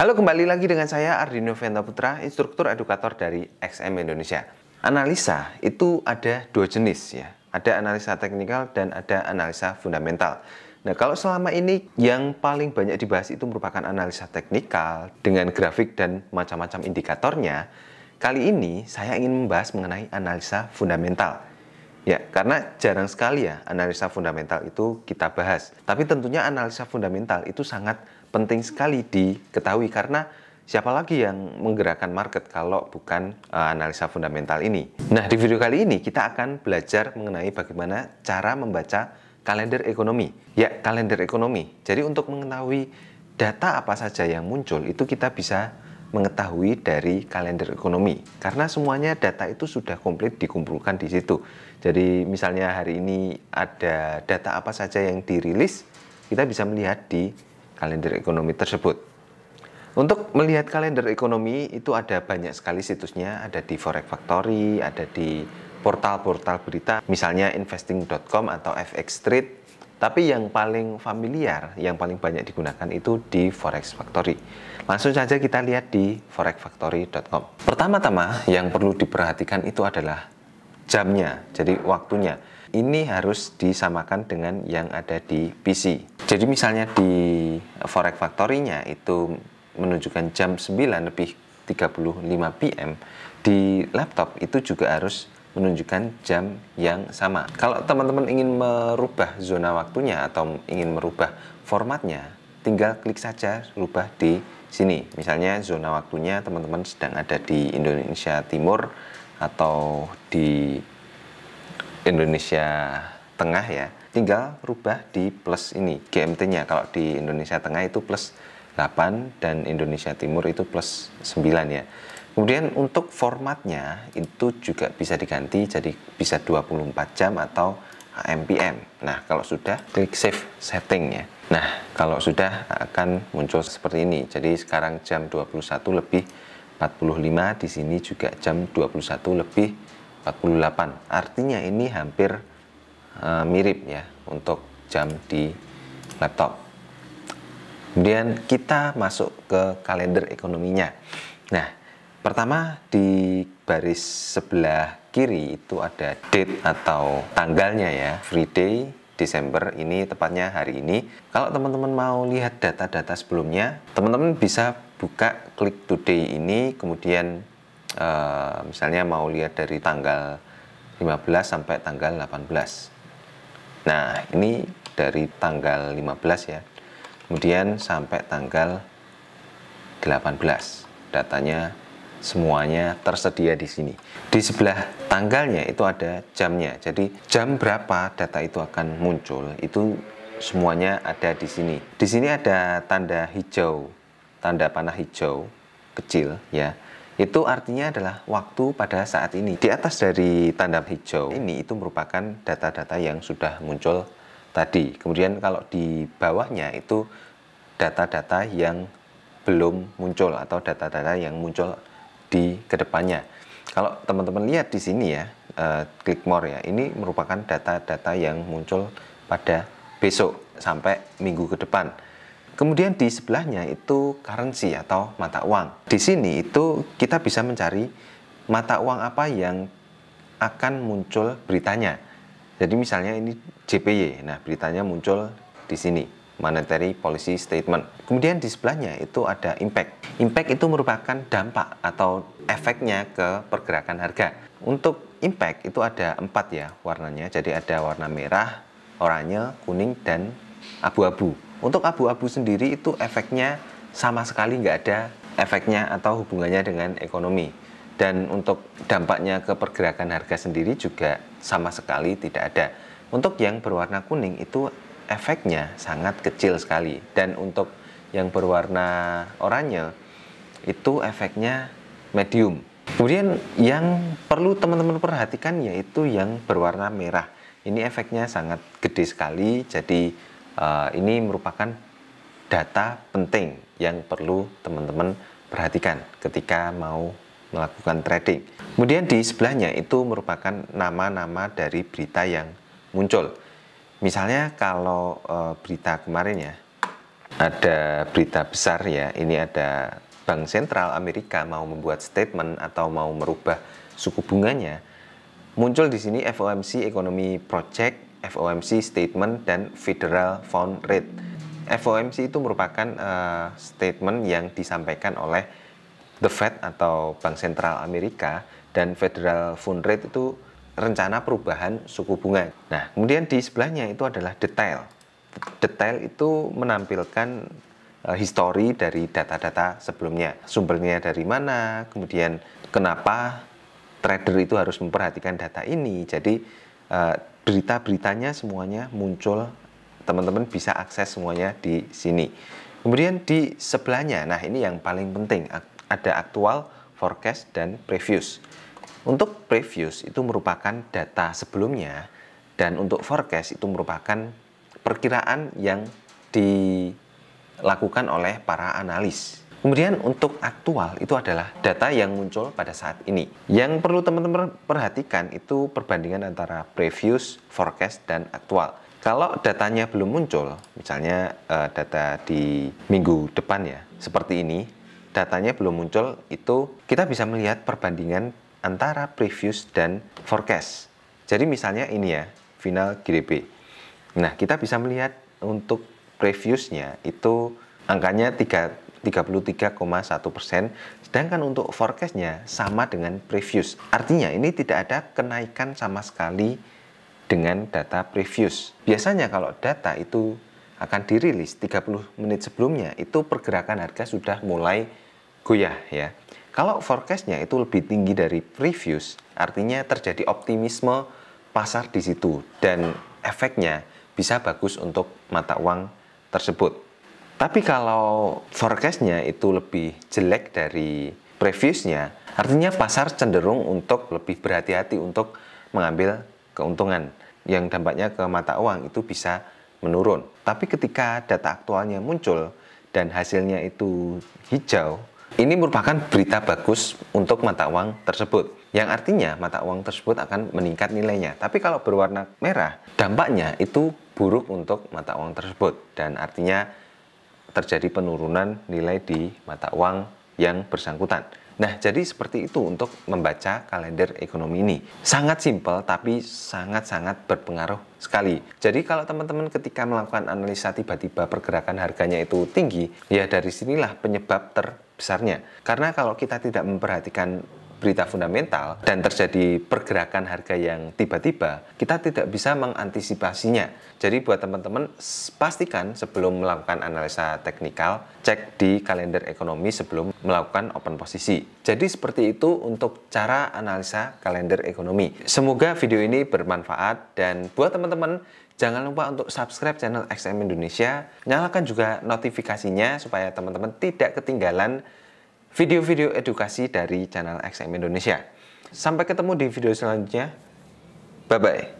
Halo, kembali lagi dengan saya Ardi Novianto Putra, instruktur edukator dari XM Indonesia. Analisa itu ada dua jenis ya, ada analisa teknikal dan ada analisa fundamental. Nah, kalau selama ini yang paling banyak dibahas itu merupakan analisa teknikal dengan grafik dan macam-macam indikatornya, kali ini saya ingin membahas mengenai analisa fundamental. Ya, karena jarang sekali ya analisa fundamental itu kita bahas. Tapi tentunya analisa fundamental itu sangat penting sekali diketahui karena siapa lagi yang menggerakkan market kalau bukan analisa fundamental ini. Nah, di video kali ini kita akan belajar mengenai bagaimana cara membaca kalender ekonomi. Ya, kalender ekonomi. Jadi untuk mengetahui data apa saja yang muncul itu kita bisa mengetahui dari kalender ekonomi karena semuanya data itu sudah komplit dikumpulkan di situ. Jadi misalnya hari ini ada data apa saja yang dirilis, kita bisa melihat di kalender ekonomi tersebut. Untuk melihat kalender ekonomi itu ada banyak sekali situsnya, ada di Forex Factory, ada di portal-portal berita, misalnya investing.com atau FX Trade. Tapi yang paling familiar, yang paling banyak digunakan itu di Forex Factory. Langsung saja kita lihat di forexfactory.com. Pertama-tama yang perlu diperhatikan itu adalah jamnya, jadi waktunya. Ini harus disamakan dengan yang ada di PC. Jadi misalnya di Forex Factory-nya itu menunjukkan jam 9:35 PM, di laptop itu juga harus menunjukkan jam yang sama. Kalau teman-teman ingin merubah zona waktunya atau ingin merubah formatnya, tinggal klik saja rubah di sini. Misalnya zona waktunya teman-teman sedang ada di Indonesia Timur atau di Indonesia Tengah ya, tinggal rubah di plus ini GMT-nya. Kalau di Indonesia Tengah itu plus 8 dan Indonesia Timur itu plus 9 ya. Kemudian untuk formatnya itu juga bisa diganti jadi bisa 24 jam atau AM/PM. Nah, kalau sudah klik save setting ya. Nah, kalau sudah akan muncul seperti ini. Jadi sekarang jam 21:45, di sini juga jam 21:48. Artinya ini hampir mirip ya untuk jam di laptop. Kemudian kita masuk ke kalender ekonominya. Nah, pertama di baris sebelah kiri itu ada date atau tanggalnya ya, free day Desember, ini tepatnya hari ini. Kalau teman-teman mau lihat data-data sebelumnya, teman-teman bisa buka klik today ini, kemudian misalnya mau lihat dari tanggal 15 sampai tanggal 18. Nah, ini dari tanggal 15 ya. Kemudian sampai tanggal 18. Datanya semuanya tersedia di sini. Di sebelah tanggalnya itu ada jamnya. Jadi jam berapa data itu akan muncul itu semuanya ada di sini. Di sini ada tanda hijau, tanda panah hijau kecil ya. Itu artinya adalah waktu pada saat ini. Di atas dari tanda hijau ini itu merupakan data-data yang sudah muncul tadi. Kemudian kalau di bawahnya itu data-data yang belum muncul atau data-data yang muncul di kedepannya. Kalau teman-teman lihat di sini ya, klik more ya, ini merupakan data-data yang muncul pada besok sampai minggu ke depan. Kemudian di sebelahnya itu currency atau mata uang. Di sini itu kita bisa mencari mata uang apa yang akan muncul beritanya. Jadi misalnya ini JPY. Nah, beritanya muncul di sini, Monetary Policy Statement. Kemudian di sebelahnya itu ada impact. Impact itu merupakan dampak atau efeknya ke pergerakan harga. Untuk impact itu ada 4 ya warnanya. Jadi ada warna merah, oranye, kuning, dan abu-abu. Untuk abu-abu sendiri itu efeknya sama sekali nggak ada efeknya atau hubungannya dengan ekonomi. Dan untuk dampaknya ke pergerakan harga sendiri juga sama sekali tidak ada. Untuk yang berwarna kuning itu efeknya sangat kecil sekali. Dan untuk yang berwarna oranye itu efeknya medium. Kemudian yang perlu teman-teman perhatikan yaitu yang berwarna merah. Ini efeknya sangat gede sekali, jadi ini merupakan data penting yang perlu teman-teman perhatikan ketika mau melakukan trading. Kemudian di sebelahnya itu merupakan nama-nama dari berita yang muncul. Misalnya kalau berita kemarin ya, ada berita besar ya, ini ada Bank Sentral Amerika mau membuat statement atau mau merubah suku bunganya. Muncul di sini FOMC Economy Project, FOMC Statement, dan Federal Fund Rate. FOMC itu merupakan statement yang disampaikan oleh The Fed atau Bank Sentral Amerika, dan Federal Fund Rate itu rencana perubahan suku bunga. Nah, kemudian di sebelahnya itu adalah detail. Detail itu menampilkan histori dari data-data sebelumnya, sumbernya dari mana, kemudian kenapa trader itu harus memperhatikan data ini. Jadi berita-beritanya semuanya muncul, teman-teman bisa akses semuanya di sini. Kemudian di sebelahnya, nah ini yang paling penting, ada aktual, forecast, dan previous. Untuk previous itu merupakan data sebelumnya, dan untuk forecast itu merupakan perkiraan yang dilakukan oleh para analis. Kemudian untuk aktual itu adalah data yang muncul pada saat ini. Yang perlu teman-teman perhatikan itu perbandingan antara previous, forecast, dan aktual. Kalau datanya belum muncul, misalnya data di minggu depan ya, seperti ini, datanya belum muncul, itu kita bisa melihat perbandingan antara previous dan forecast. Jadi misalnya ini ya, final GDP. Nah, kita bisa melihat untuk previousnya itu angkanya 33,1%, sedangkan untuk forecastnya sama dengan previous. Artinya ini tidak ada kenaikan sama sekali dengan data previous. Biasanya kalau data itu akan dirilis 30 menit sebelumnya, itu pergerakan harga sudah mulai goyah ya. Kalau forecastnya itu lebih tinggi dari previous, artinya terjadi optimisme pasar di situ, dan efeknya bisa bagus untuk mata uang tersebut. Tapi kalau forecastnya itu lebih jelek dari previousnya, artinya pasar cenderung untuk lebih berhati-hati untuk mengambil keuntungan, yang dampaknya ke mata uang itu bisa menurun. Tapi ketika data aktualnya muncul dan hasilnya itu hijau, ini merupakan berita bagus untuk mata uang tersebut, yang artinya mata uang tersebut akan meningkat nilainya. Tapi kalau berwarna merah, dampaknya itu buruk untuk mata uang tersebut, dan artinya terjadi penurunan nilai di mata uang yang bersangkutan. Nah, jadi seperti itu untuk membaca kalender ekonomi ini. Sangat simpel tapi sangat-sangat berpengaruh sekali. Jadi kalau teman-teman ketika melakukan analisa tiba-tiba pergerakan harganya itu tinggi, ya dari sinilah penyebab terbesarnya. Karena kalau kita tidak memperhatikan berita fundamental dan terjadi pergerakan harga yang tiba-tiba, kita tidak bisa mengantisipasinya. Jadi buat teman-teman, pastikan sebelum melakukan analisa teknikal, cek di kalender ekonomi sebelum melakukan open posisi. Jadi seperti itu untuk cara analisa kalender ekonomi. Semoga video ini bermanfaat, dan buat teman-teman, jangan lupa untuk subscribe channel XM Indonesia, nyalakan juga notifikasinya supaya teman-teman tidak ketinggalan video-video edukasi dari channel XM Indonesia. Sampai ketemu di video selanjutnya. Bye-bye.